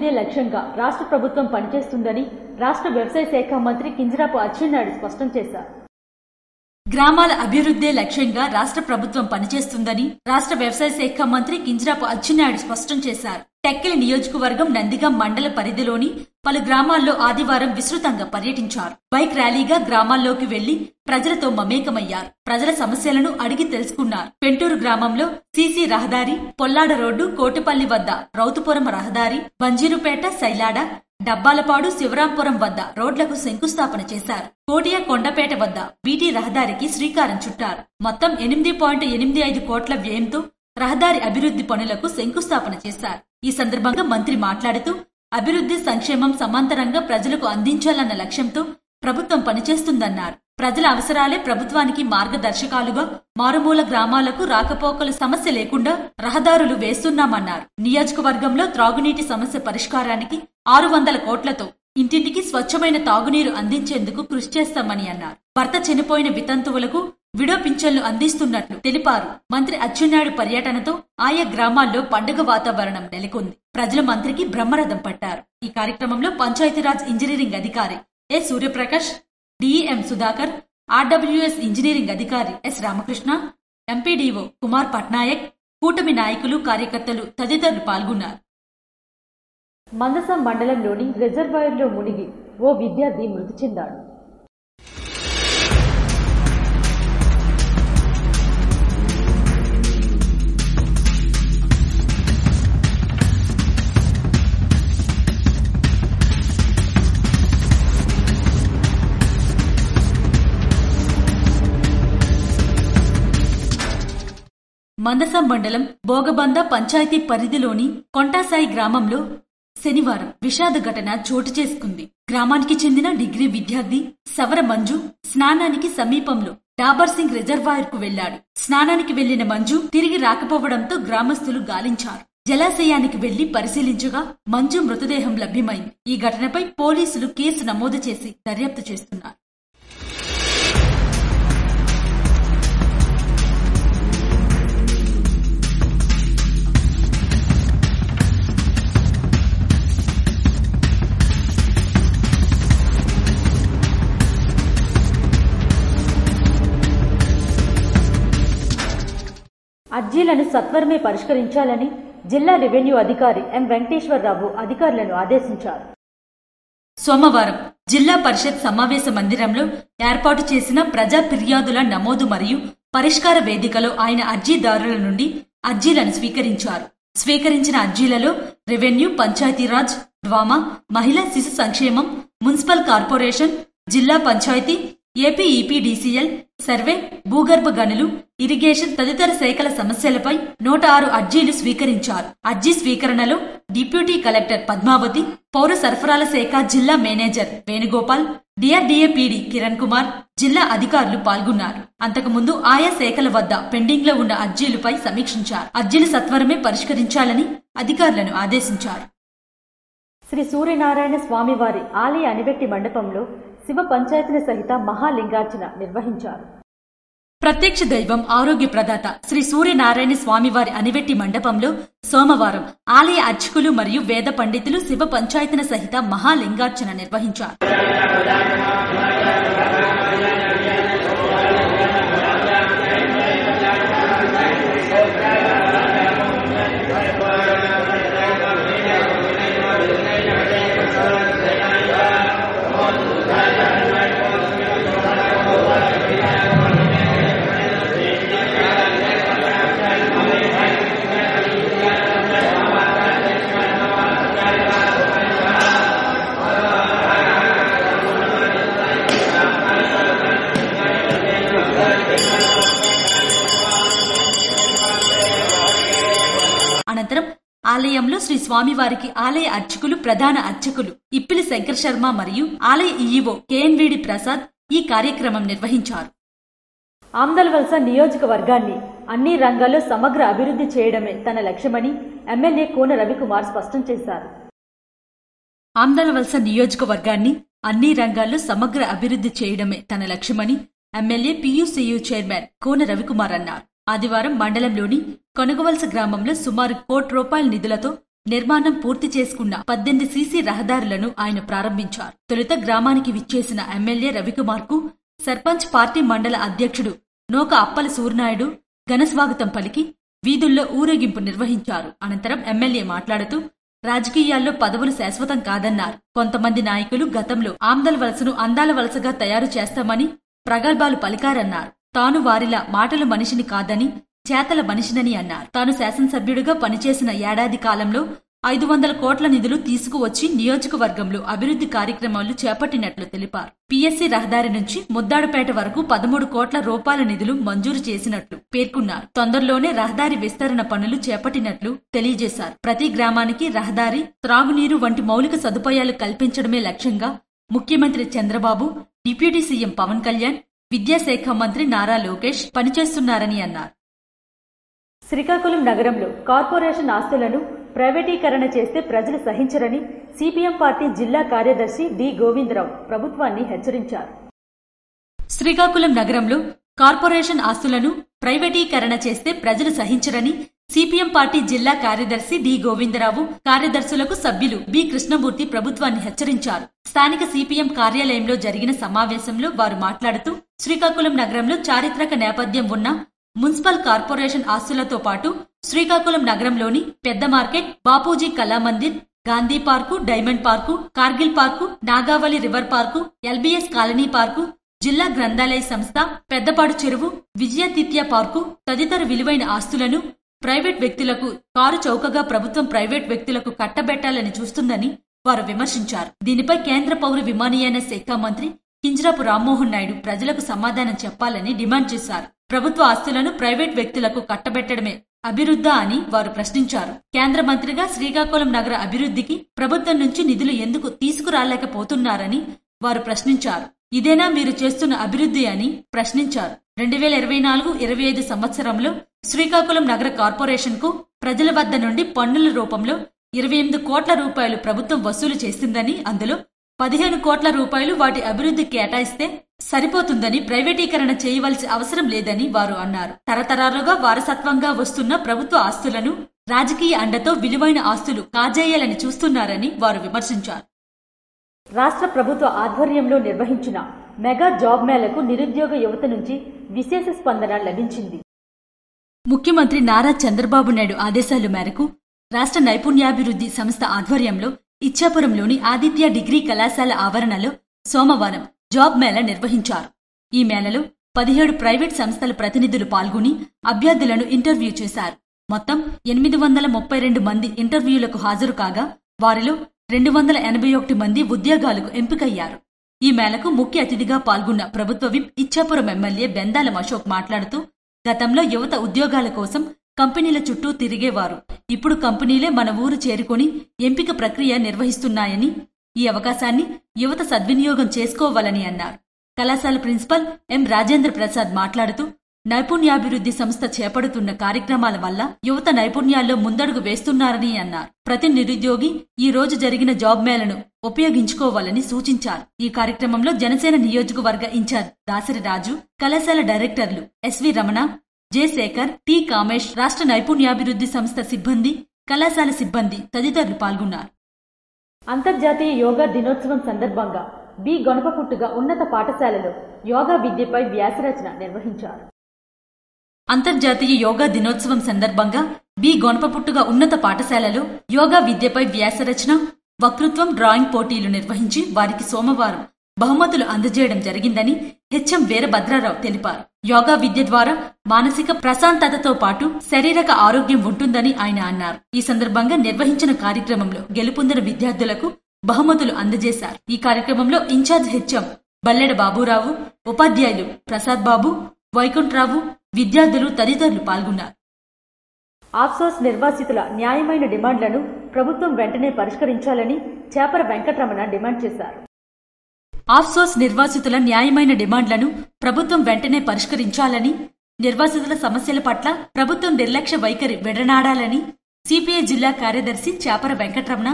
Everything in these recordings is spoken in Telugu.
అభివృద్ధి లక్ష్యంగా రాష్ట్ర ప్రభుత్వం పనిచేస్తుందని రాష్ట్ర వ్యవసాయ శాఖ మంత్రి కింజరాపు అచ్చెన్నాయుడు స్పష్టం చేశారు. గ్రామాల అభివృద్ధి లక్ష్యంగా రాష్ట్ర ప్రభుత్వం పనిచేస్తుందని రాష్ట్ర వ్యవసాయ శాఖ మంత్రి కింజరాపు అచ్చెన్నాయుడు స్పష్టం చేశారు. టెక్కిలి నియోజకవర్గం నందిగాం మండల పరిధిలోని పలు గ్రామాల్లో ఆదివారం విస్తృతంగా పర్యటించారు. బైక్ ర్యాలీగా గ్రామాల్లోకి వెళ్లి ప్రజలతో మమేకమయ్యారు. ప్రజల సమస్యలను అడిగి తెలుసుకున్నారు. పెంటూరు గ్రామంలో సీసీ రహదారి, పొల్లాడ రోడ్డు, కోటిపల్లి వద్ద రౌతుపురం రహదారి, బంజీరుపేట, సైలాడ, డబ్బాలపాడు, శివరాంపురం వద్ద రోడ్లకు శంకుస్థాపన చేశారు. కోటియా కొండపేట వద్ద బీటీ రహదారికి శ్రీకారం చుట్టారు. మొత్తం 8.85 కోట్ల వ్యయంతో రహదారి అభివృద్ధి పనులకు శంకుస్థాపన చేశారు. ఈ సందర్భంగా మంత్రి మాట్లాడుతూ అభివృద్ధి సంక్షేమం సమాంతరంగా ప్రజలకు అందించాలన్న లక్ష్యంతో ప్రభుత్వం పనిచేస్తుందన్నారు. ప్రజల అవసరాలే ప్రభుత్వానికి మార్గదర్శకాలుగా మారుమూల గ్రామాలకు రాకపోకల సమస్య లేకుండా రహదారులు వేస్తున్నామన్నారు. నియోజకవర్గంలో త్రాగునీటి సమస్య పరిష్కారానికి 600 కోట్లతో ఇంటింటికి స్వచ్ఛమైన తాగునీరు అందించేందుకు కృషి చేస్తామని అన్నారు. భర్త చనిపోయిన వితంతువులకు విడో పింఛన్లు అందిస్తున్నట్లు తెలిపారు. మంత్రి అచ్చెన్నాయుడు పర్యటనతో ఆయా గ్రామాల్లో పండుగ వాతావరణం నెలకొంది. ప్రజలు మంత్రికి బ్రహ్మరథం పట్టారు. ఈ కార్యక్రమంలో పంచాయతీరాజ్ ఇంజనీరింగ్ అధికారి ఎ సూర్యప్రకాష్, డిఈఎం సుధాకర్, ఆర్డబ్ల్యూఎస్ ఇంజనీరింగ్ అధికారి ఎస్ రామకృష్ణ, ఎంపీడీఓ కుమార్ పట్నాయక్, కూటమి నాయకులు, కార్యకర్తలు తదితరులు పాల్గొన్నారు. మందసం మండలంలోని రిజర్వాయర్లో మునిగి ఓ విద్యార్థి మృతి చెందాడు. మందసం మండలం భోగబంద పంచాయతీ పరిధిలోని కొంటాసాయి గ్రామంలో శనివారం విషాద ఘటన చోటు చేసుకుంది. గ్రామానికి చెందిన డిగ్రీ విద్యార్థి సవర మంజు స్నానానికి సమీపంలో డాబర్ సింగ్ రిజర్వాయర్ కు వెళ్లాడు. స్నానానికి వెళ్లిన మంజు తిరిగి రాకపోవడంతో గ్రామస్తులు గాలించారు. జలాశయానికి వెళ్లి పరిశీలించగా మంజు మృతదేహం లభ్యమైంది. ఈ ఘటనపై పోలీసులు కేసు నమోదు చేసి దర్యాప్తు చేస్తున్నారు. అర్జీలను సత్వరమే పరిష్కరించాలని జిల్లా రెవెన్యూ అధికారి ఎం వెంకటేశ్వరరావు అధికారులను ఆదేశించారు. సోమవారం జిల్లా పరిషత్ సమావేశ మందిరంలో ఏర్పాటు చేసిన ప్రజా ఫిర్యాదుల నమోదు మరియు పరిష్కార వేదికలో ఆయన అర్జీదారుల నుండి అర్జీలను స్వీకరించారు. స్వీకరించిన అర్జీలలో రెవెన్యూ, పంచాయతీరాజ్, డ్వామా, మహిళా శిశు సంక్షేమం, మున్సిపల్ కార్పొరేషన్, జిల్లా పంచాయతీ, ఏపీ ఈపీడీసీఎల్, సర్వే, భూగర్భ గనులు, ఇరిగేషన్ తదితర శాఖల సమస్యలపై 106 అర్జీలు స్వీకరించారు. అర్జీ స్వీకరణలో డిప్యూటీ కలెక్టర్ పద్మావతి, పౌర సరఫరాల శాఖ జిల్లా manager Venugopal, DRDA PD Kiran Kumar, జిల్లా అధికారులు పాల్గొన్నారు. అంతకుముందు ఆయా శాఖల వద్ద పెండింగ్ లో ఉన్న అర్జీలపై సమీక్షించారు. అర్జీలు సత్వరమే పరిష్కరించాలని అధికారులను ఆదేశించారు. శ్రీ సూర్యనారాయణ స్వామివారి ఆలయ అనివెట్టి మండపంలో శివ పంచాయతీల సహిత మహాలింగార్చన నిర్వహించారు. ప్రత్యక్ష దైవం, ఆరోగ్య ప్రదాత శ్రీ సూర్యనారాయణ స్వామివారి అనివెట్టి మండపంలో సోమవారం ఆలయ అర్చకులు మరియు వేద పండితులు శివ పంచాయతీల సహిత మహాలింగార్చన నిర్వహించారు. అనంతరం ఆలయంలో శ్రీ స్వామివారికి ఆలయ అర్చకులు, ప్రధాన అర్చకులు ఇప్పిలి శంకర్ శర్మ మరియు ఆలయ ఈఈఓ కేఎన్వీడి ప్రసాద్ ఈ కార్యక్రమం నిర్వహించారు. ఆమ్దల్వలస నియోజకవర్గాన్ని అన్ని రంగాల్లో సమగ్ర అభివృద్ధి చేయడమే తన లక్ష్యమని ఎమ్మెల్యే కోన రవికుమార్ స్పష్టం చేశారు. ఆమ్దల్వలస నియోజకవర్గాన్ని అన్ని రంగాల్లో సమగ్ర అభివృద్ధి చేయడమే తన లక్ష్యమని ఎమ్మెల్యే పీయూసీయూ చైర్మన్ కోన రవికుమార్ అన్నారు. ఆదివారం మండలంలోని కొనగవలస గ్రామంలో సుమారు ₹1 కోట్ల నిధులతో నిర్మాణం పూర్తి చేసుకున్న 18 సీసీ రహదారులను ఆయన ప్రారంభించారు. తొలుత గ్రామానికి విచ్చేసిన ఎమ్మెల్యే రవికుమార్కు సర్పంచ్ పార్టీ మండల అధ్యక్షుడు నోక అప్పల సూర్నాయుడు ఘనస్వాగతం పలికి వీధుల్లో ఊరేగింపు నిర్వహించారు. అనంతరం ఎమ్మెల్యే మాట్లాడుతూ రాజకీయాల్లో పదవులు శాశ్వతం కాదన్నారు. కొంతమంది నాయకులు గతంలో ఆమ్దల వలసను అందాల వలసగా తయారు చేస్తామని ప్రగల్భాలు పలికారన్నారు. తాను వారిలా మాటల మనిషిని కాదని చేతల మనిషినని అన్నారు. తాను శాసనసభ్యుడిగా పనిచేసిన ఏడాది కాలంలో 500 కోట్ల నిధులు తీసుకువచ్చి నియోజకవర్గంలో అభివృద్ధి కార్యక్రమాలు చేపట్టినట్లు తెలిపారు. పీఎస్సీ రహదారి నుంచి ముద్దాడుపేట వరకు 13 కోట్ల రూపాయల నిధులు మంజూరు చేసినట్లు పేర్కొన్నారు. తొందరలోనే రహదారి విస్తరణ పనులు చేపట్టినట్లు తెలియజేశారు. ప్రతి గ్రామానికి రహదారి, త్రాగునీరు వంటి మౌలిక సదుపాయాలు కల్పించడమే లక్ష్యంగా ముఖ్యమంత్రి చంద్రబాబు, డిప్యూటీ సీఎం పవన్ కళ్యాణ్, విద్యాశాఖ మంత్రి నారా లోకేష్ పనిచేస్తున్నారని అన్నారు. శ్రీకాకుళం నగరంలో కార్పొరేషన్ ఆస్తులను ప్రైవేటీకరణ చేస్తే ప్రజలు సహించరని సిపిఎం పార్టీ జిల్లా కార్యదర్శి డి గోవిందరావు ప్రభుత్వాన్ని హెచ్చరించారు. శ్రీకాకుళం నగరంలో కార్పొరేషన్ ఆస్తులను ప్రైవేటీకరణ చేస్తే ప్రజలు సహించరని సిపిఎం పార్టీ జిల్లా కార్యదర్శి డి గోవిందరావు, కార్యదర్శులకు సభ్యులు బి కృష్ణమూర్తి ప్రభుత్వాన్ని హెచ్చరించారు. స్థానిక సిపిఎం కార్యాలయంలో జరిగిన సమావేశంలో వారు మాట్లాడుతూ శ్రీకాకుళం నగరంలో చారిత్రక నేపథ్యం ఉన్న మున్సిపల్ కార్పొరేషన్ ఆస్తులతో పాటు శ్రీకాకుళం నగరంలోని పెద్ద market, Bapuji Kalamandir, Gandhi park, diamond park, Kargil park, Nagavali river park, LBS colony park, జిల్లా గ్రంథాలయ సంస్థ, పెద్దపాడు చెరువు, విజయతిథ్య పార్కు తదితర విలువైన ఆస్తులను ప్రైవేట్ వ్యక్తులకు కారు చౌకగా ప్రభుత్వం ప్రైవేట్ వ్యక్తులకు కట్టబెట్టాలని చూస్తుందని వారు విమర్శించారు. దీనిపై కేంద్ర పౌర విమానయాన శాఖ మంత్రి కింజరాపు రామ్మోహన్ నాయుడు ప్రజలకు సమాధానం చెప్పాలని డిమాండ్ చేశారు. ప్రభుత్వ ఆస్తులను ప్రైవేట్ వ్యక్తులకు కట్టబెట్టడమే అభివృద్ధా అని వారు ప్రశ్నించారు. కేంద్ర మంత్రిగా శ్రీకాకుళం నగర అభివృద్ధికి ప్రభుత్వం నుంచి నిధులు ఎందుకు తీసుకురాలేకపోతున్నారని వారు ప్రశ్నించారు. ఇదేనా మీరు చేస్తున్న అభివృద్ధి అని ప్రశ్నించారు. 2024-25 సంవత్సరంలో శ్రీకాకుళం నగర కార్పొరేషన్ కు ప్రజల వద్ద నుండి పన్నుల రూపంలో 28 కోట్ల రూపాయలు ప్రభుత్వం వసూలు చేసిందని, అందులో 15 కోట్ల రూపాయలు వాటి అభివృద్ధికి కేటాయిస్తే సరిపోతుందని, ప్రైవేటీకరణ చేయవలసి అవసరం లేదని వారు అన్నారు. తరతరాలుగా వారసత్వంగా వస్తున్న ప్రభుత్వ ఆస్తులను రాజకీయ అండతో విలువైన ఆస్తులు కాజేయాలని చూస్తున్నారని వారు విమర్శించారు. రాష్ట్ర ప్రభుత్వ ఆధ్వర్యంలో నిర్వహించిన మెగా జాబ్ మేళకు నిరుద్యోగ యువత నుంచి విశేష స్పందన లభించింది. ముఖ్యమంత్రి నారా చంద్రబాబు నాయుడు ఆదేశాల మేరకు రాష్ట్ర నైపుణ్యాభివృద్ధి సంస్థ ఆధ్వర్యంలో ఇచ్చాపురంలోని ఆదిత్య డిగ్రీ కళాశాల ఆవరణలో సోమవారం జాబ్ మేళా నిర్వహించారు. ఈ మేళలో 17 ప్రైవేట్ సంస్థల ప్రతినిధులు పాల్గొని అభ్యర్థులను ఇంటర్వ్యూ చేశారు. మొత్తం 832 మంది ఇంటర్వ్యూలకు హాజరు కాగా వారిలో 281 మంది ఉద్యోగాలకు ఎంపికయ్యారు. ఈ మేళకు ముఖ్య అతిథిగా పాల్గొన్న ప్రభుత్వ విప్ ఇచ్చాపురం ఎమ్మెల్యే బెందాలం అశోక్ మాట్లాడుతూ గతంలో యువత ఉద్యోగాల కోసం కంపెనీల చుట్టూ తిరిగేవారు. ఇప్పుడు కంపెనీలే మన ఊరు చేరుకుని ఎంపిక ప్రక్రియ నిర్వహిస్తున్నాయని, ఈ అవకాశాన్ని యువత సద్వినియోగం చేసుకోవాలని అన్నారు. కళాశాల ప్రిన్సిపల్ ఎం రాజేంద్ర ప్రసాద్ మాట్లాడుతూ నైపుణ్యాభివృద్ధి సంస్థ చేపడుతున్న కార్యక్రమాల వల్ల యువత నైపుణ్యాల్లో ముందడుగు వేస్తున్నారని అన్నారు. ప్రతి నిరుద్యోగి ఈ రోజు జరిగిన జాబ్ మేళను ఉపయోగించుకోవాలని సూచించారు. ఈ కార్యక్రమంలో జనసేన నియోజకవర్గ ఇన్ఛార్జ్ దాసరి రాజు, కళాశాల డైరెక్టర్లు SV Ramana, J Shekar, T Kamesh, రాష్ట్ర నైపుణ్యాభివృద్ధి సంస్థ సిబ్బంది, కళాశాల సిబ్బంది తదితరులు పాల్గొన్నారు. అంతర్జాతీయ యోగా దినోత్సవం సందర్భంగా బి గొనపపుట్టుగా ఉన్నత పాఠశాలలో యోగా విద్యపై వ్యాసరచన నిర్వహించారు. అంతర్జాతీయ యోగా దినోత్సవం సందర్భంగా బి గొనపపుట్టుగా ఉన్నత పాఠశాలలో యోగా విద్యపై వ్యాసరచన, వక్తృత్వం, డ్రాయింగ్ పోటీలు నిర్వహించి వారికి సోమవారం బహుమతులు అందజేయడం జరిగిందని హెచ్ఎం వీరభద్రారావు తెలిపారు. యోగా విద్య ద్వారా మానసిక ప్రశాంతతతో పాటు శారీరక ఆరోగ్యం ఉంటుందని ఆయన అన్నారు. ఈ సందర్భంగా నిర్వహించిన కార్యక్రమంలో గెలుపొందిన విద్యార్థులకు బహుమతులు అందజేశారు. ఈ కార్యక్రమంలో ఇన్ఛార్జ్ హెచ్ఎం బల్లెడ బాబురావు, ఉపాధ్యాయులు ప్రసాద్ బాబు, వైకుంఠరావు, విద్యార్థులు తదితరులు పాల్గొన్నారు. ఆఫ్సోర్స్ నిర్వాసితుల న్యాయమైన డిమాండ్లను ప్రభుత్వం వెంటనే పరిష్కరించాలని చేపర వెంకటరమణ డిమాండ్ చేశారు. ఆఫ్సోర్స్ నిర్వాసితుల న్యాయమైన డిమాండ్లను ప్రభుత్వం వెంటనే పరిష్కరించాలని, నిర్వాసితుల సమస్యల పట్ల ప్రభుత్వం నిర్లక్ష్య వైఖరి విడనాడాలని సిపిఐ జిల్లా కార్యదర్శి చేపర వెంకటరమణ,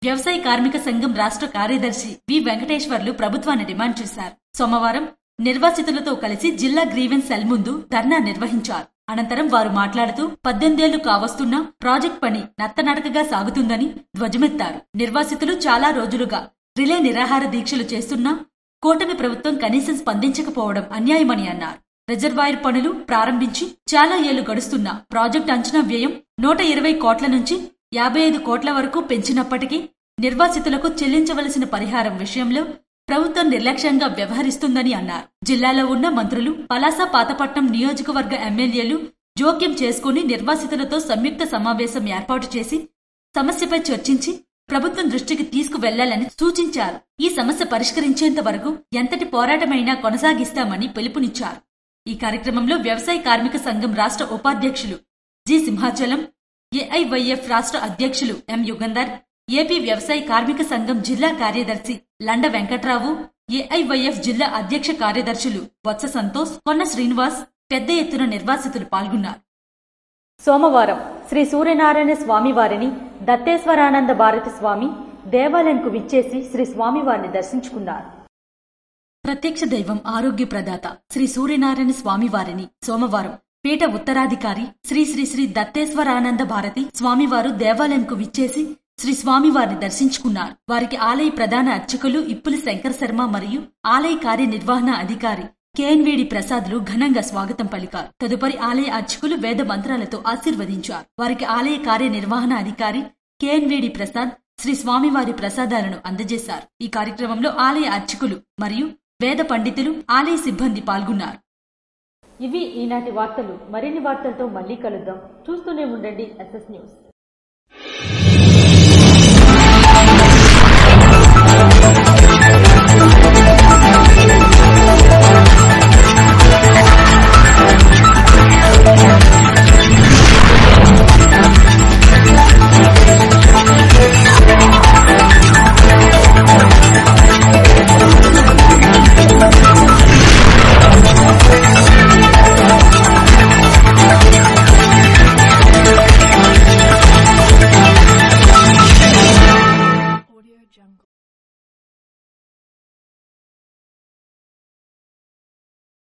వ్యవసాయ కార్మిక సంఘం రాష్ట్ర కార్యదర్శి వి వెంకటేశ్వర్లు ప్రభుత్వాన్ని డిమాండ్ చేశారు. సోమవారం నిర్వాసితులతో కలిసి జిల్లా గ్రీవెన్స్ సెల్ ముందు ధర్నా నిర్వహించారు. అనంతరం వారు మాట్లాడుతూ 18 ఏళ్లు కావస్తున్నా ప్రాజెక్ట్ పని నత్తనడకగా సాగుతుందని ధ్వజమెత్తారు. నిర్వాసితులు చాలా రోజులుగా రిలే నిరాహార దీక్షలు చేస్తున్నా కూటమి ప్రభుత్వం కనీసం స్పందించకపోవడం అన్యాయమని అన్నారు. రిజర్వాయర్ పనులు ప్రారంభించి చాలా ఏళ్లు గడుస్తున్నా ప్రాజెక్టు అంచనా వ్యయం 120 కోట్ల నుంచి 55 కోట్ల వరకు పెంచినప్పటికీ నిర్వాసితులకు చెల్లించవలసిన పరిహారం విషయంలో ప్రభుత్వం నిర్లక్ష్యంగా వ్యవహరిస్తుందని అన్నారు. జిల్లాలో ఉన్న మంత్రులు, పలాస, పాతపట్నం నియోజకవర్గ ఎమ్మెల్యేలు జోక్యం చేసుకుని నిర్వాసితులతో సంయుక్త సమావేశం ఏర్పాటు చేసి సమస్యపై చర్చించి ప్రభుత్వం దృష్టికి తీసుకువెళ్లాలని సూచించారు. ఈ సమస్య పరిష్కరించేంత వరకు ఎంతటి పోరాటమైనా కొనసాగిస్తామని పిలుపునిచ్చారు. ఈ కార్యక్రమంలో వ్యవసాయ కార్మిక సంఘం రాష్ట్ర ఉపాధ్యక్షులు జి సింహాచలం, ఏఐవైఎఫ్ రాష్ట్ర అధ్యక్షులు ఎం యుగంధర్, ఏపీ వ్యవసాయ కార్మిక సంఘం జిల్లా కార్యదర్శి లండ వెంకట్రావు, ఏఐవైఎఫ్ జిల్లా అధ్యక్ష కార్యదర్శులు బొత్స సంతోష్, కొన్న శ్రీనివాస్ పెద్ద ఎత్తున నిర్వాసితులు పాల్గొన్నారు. సోమవారం శ్రీ సూర్యనారాయణ స్వామివారిని దత్తేశ్వరానంద భారతి స్వామి దేవాలయంకు విచ్చేసి శ్రీ స్వామివారిని దర్శించుకున్నారు. ప్రత్యక్ష దైవం, ఆరోగ్య ప్రదాత శ్రీ సూర్యనారాయణ స్వామివారిని సోమవారం పీఠ ఉత్తరాధికారి శ్రీ శ్రీ శ్రీ దత్తేశ్వరానంద భారతి స్వామివారు దేవాలయంకు విచ్చేసి శ్రీ స్వామివారిని దర్శించుకున్నారు. వారికి ఆలయ ప్రధాన అర్చకులు ఇప్పులి శంకర శర్మ మరియు ఆలయ కార్యనిర్వహణ అధికారి కేఎన్వీడి ప్రసాద్లు ఘనంగా స్వాగతం పలికారు. తదుపరి ఆలయ అర్చకులు వేద మంత్రాలతో ఆశీర్వదించారు. వారికి ఆలయ కార్యనిర్వహణ అధికారి కేఎన్వీడి ప్రసాద్ శ్రీ స్వామివారి ప్రసాదాలను అందజేశారు. ఈ కార్యక్రమంలో ఆలయ అర్చకులు మరియు వేద పండితులు, ఆలయ సిబ్బంది పాల్గొన్నారు. ఇవి ఈనాటి వార్తలు. మరిన్ని వార్తలతో మళ్లీ కలుద్దాం. చూస్తూనే ఉండండి ఎస్ఎస్ న్యూస్.